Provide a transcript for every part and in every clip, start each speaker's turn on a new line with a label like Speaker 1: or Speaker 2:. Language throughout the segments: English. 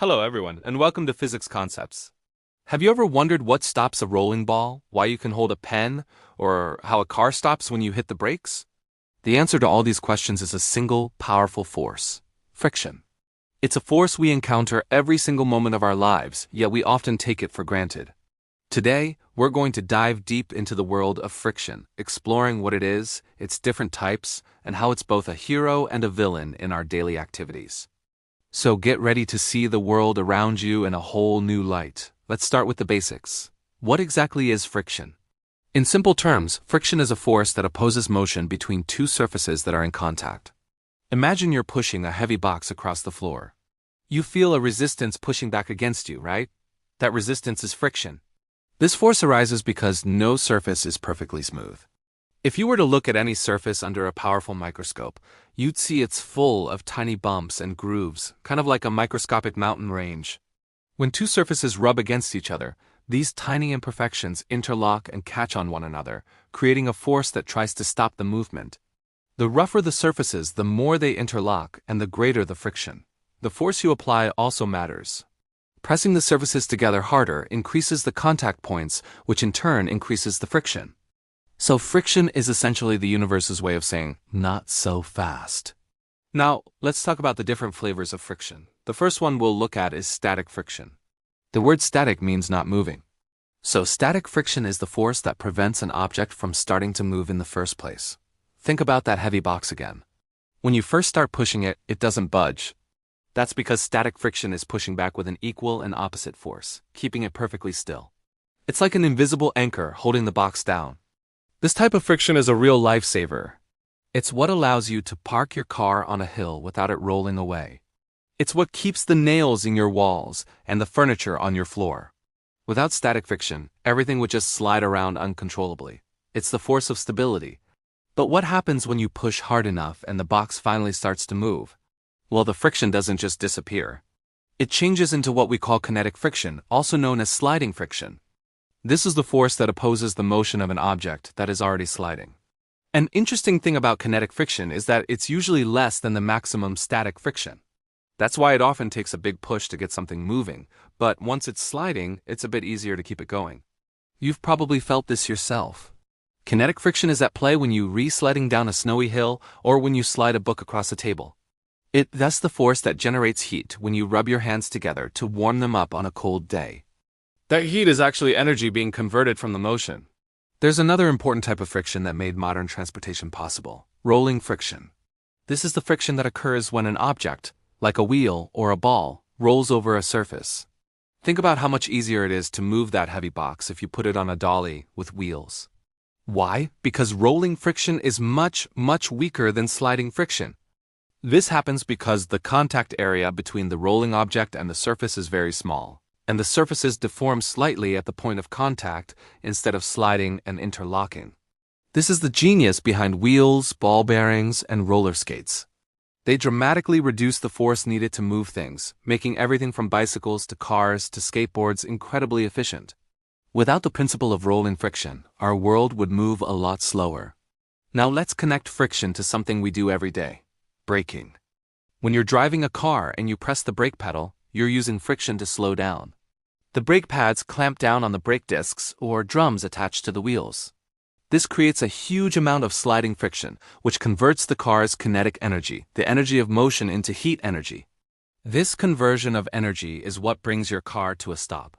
Speaker 1: Hello everyone, and welcome to Physics Concepts. Have you ever wondered what stops a rolling ball, why you can hold a pen, or how a car stops when you hit the brakes? The answer to all these questions is a single, powerful force: friction. It's a force we encounter every single moment of our lives, yet we often take it for granted. Today, we're going to dive deep into the world of friction, exploring what it is, its different types, and how it's both a hero and a villain in our daily activities. So get ready to see the world around you in a whole new light. Let's start with the basics. What exactly is friction? In simple terms, friction is a force that opposes motion between two surfaces that are in contact. Imagine you're pushing a heavy box across the floor. You feel a resistance pushing back against you, right? That resistance is friction. This force arises because no surface is perfectly smooth. If you were to look at any surface under a powerful microscope, you'd see it's full of tiny bumps and grooves, kind of like a microscopic mountain range. When two surfaces rub against each other, these tiny imperfections interlock and catch on one another, creating a force that tries to stop the movement. The rougher the surfaces, the more they interlock and the greater the friction. The force you apply also matters. Pressing the surfaces together harder increases the contact points, which in turn increases the friction. So friction is essentially the universe's way of saying, not so fast. Now, let's talk about the different flavors of friction. The first one we'll look at is static friction. The word static means not moving. So static friction is the force that prevents an object from starting to move in the first place. Think about that heavy box again. When you first start pushing it, it doesn't budge. That's because static friction is pushing back with an equal and opposite force, keeping it perfectly still. It's like an invisible anchor holding the box down. This type of friction is a real lifesaver. It's what allows you to park your car on a hill without it rolling away. It's what keeps the nails in your walls and the furniture on your floor. Without static friction, everything would just slide around uncontrollably. It's the force of stability. But what happens when you push hard enough and the box finally starts to move? Well, the friction doesn't just disappear. It changes into what we call kinetic friction, also known as sliding friction. This is the force that opposes the motion of an object that is already sliding. An interesting thing about kinetic friction is that it's usually less than the maximum static friction. That's why it often takes a big push to get something moving, but once it's sliding, it's a bit easier to keep it going. You've probably felt this yourself. Kinetic friction is at play when you re-sliding down a snowy hill or when you slide a book across a table. That's the force that generates heat when you rub your hands together to warm them up on a cold day. That heat is actually energy being converted from the motion. There's another important type of friction that made modern transportation possible: rolling friction. This is the friction that occurs when an object, like a wheel or a ball, rolls over a surface. Think about how much easier it is to move that heavy box if you put it on a dolly with wheels. Why? Because rolling friction is much, much weaker than sliding friction. This happens because the contact area between the rolling object and the surface is very small, and the surfaces deform slightly at the point of contact instead of sliding and interlocking. This is the genius behind wheels, ball bearings, and roller skates. They dramatically reduce the force needed to move things, making everything from bicycles to cars to skateboards incredibly efficient. Without the principle of rolling friction, our world would move a lot slower. Now let's connect friction to something we do every day: braking. When you're driving a car and you press the brake pedal, you're using friction to slow down. The brake pads clamp down on the brake discs or drums attached to the wheels. This creates a huge amount of sliding friction, which converts the car's kinetic energy, the energy of motion, into heat energy. This conversion of energy is what brings your car to a stop.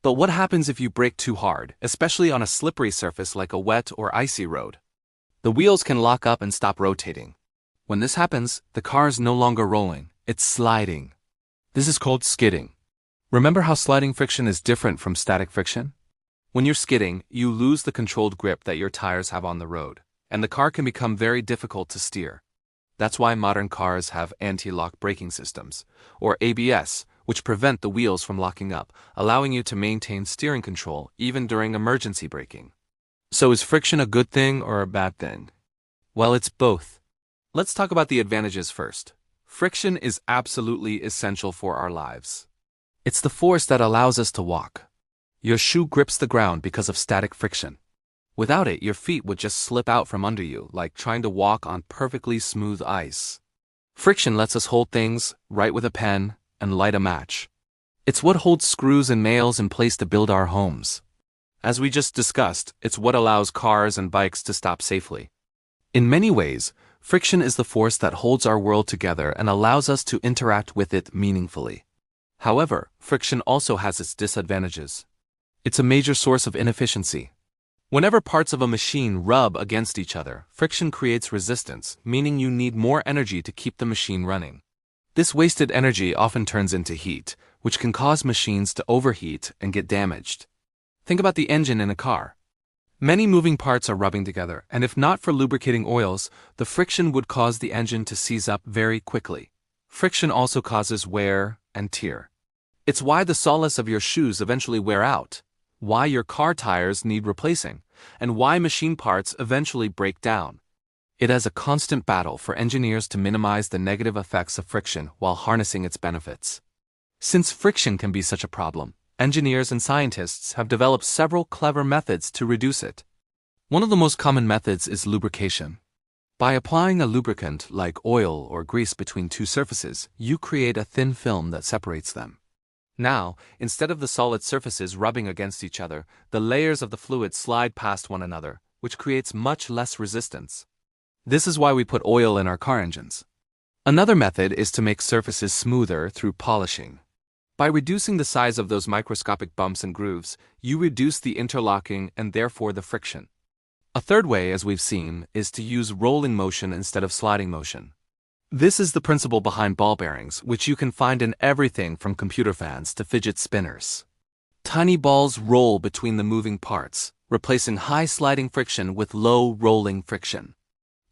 Speaker 1: But what happens if you brake too hard, especially on a slippery surface like a wet or icy road? The wheels can lock up and stop rotating. When this happens, the car is no longer rolling, it's sliding. This is called skidding. Remember how sliding friction is different from static friction? When you're skidding, you lose the controlled grip that your tires have on the road, and the car can become very difficult to steer. That's why modern cars have anti-lock braking systems, or ABS, which prevent the wheels from locking up, allowing you to maintain steering control even during emergency braking. So is friction a good thing or a bad thing? Well, it's both. Let's talk about the advantages first. Friction is absolutely essential for our lives. It's the force that allows us to walk. Your shoe grips the ground because of static friction. Without it, your feet would just slip out from under you, like trying to walk on perfectly smooth ice. Friction lets us hold things, write with a pen, and light a match. It's what holds screws and nails in place to build our homes. As we just discussed, it's what allows cars and bikes to stop safely. In many ways, friction is the force that holds our world together and allows us to interact with it meaningfully. However, friction also has its disadvantages. It's a major source of inefficiency. Whenever parts of a machine rub against each other, friction creates resistance, meaning you need more energy to keep the machine running. This wasted energy often turns into heat, which can cause machines to overheat and get damaged. Think about the engine in a car. Many moving parts are rubbing together, and if not for lubricating oils, the friction would cause the engine to seize up very quickly. Friction also causes wear and tear. It's why the soles of your shoes eventually wear out, why your car tires need replacing, and why machine parts eventually break down. It is a constant battle for engineers to minimize the negative effects of friction while harnessing its benefits. Since friction can be such a problem, engineers and scientists have developed several clever methods to reduce it. One of the most common methods is lubrication. By applying a lubricant like oil or grease between two surfaces, you create a thin film that separates them. Now, instead of the solid surfaces rubbing against each other, the layers of the fluid slide past one another, which creates much less resistance. This is why we put oil in our car engines. Another method is to make surfaces smoother through polishing. By reducing the size of those microscopic bumps and grooves, you reduce the interlocking and therefore the friction. A third way, as we've seen, is to use rolling motion instead of sliding motion. This is the principle behind ball bearings, which you can find in everything from computer fans to fidget spinners. Tiny balls roll between the moving parts, replacing high sliding friction with low rolling friction.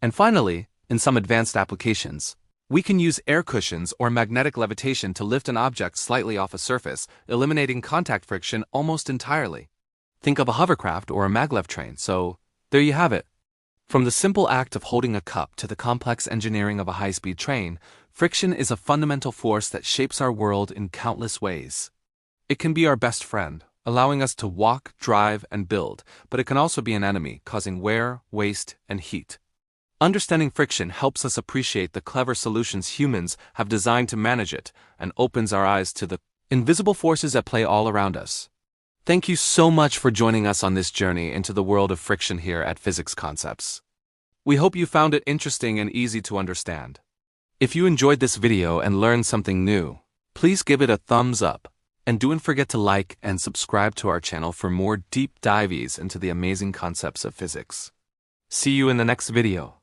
Speaker 1: And finally, in some advanced applications, we can use air cushions or magnetic levitation to lift an object slightly off a surface, eliminating contact friction almost entirely. Think of a hovercraft or a maglev train, so there you have it. From the simple act of holding a cup to the complex engineering of a high-speed train, friction is a fundamental force that shapes our world in countless ways. It can be our best friend, allowing us to walk, drive, and build, but it can also be an enemy, causing wear, waste, and heat. Understanding friction helps us appreciate the clever solutions humans have designed to manage it and opens our eyes to the invisible forces at play all around us. Thank you so much for joining us on this journey into the world of friction here at Physics Concepts. We hope you found it interesting and easy to understand. If you enjoyed this video and learned something new, please give it a thumbs up, and don't forget to like and subscribe to our channel for more deep dives into the amazing concepts of physics. See you in the next video.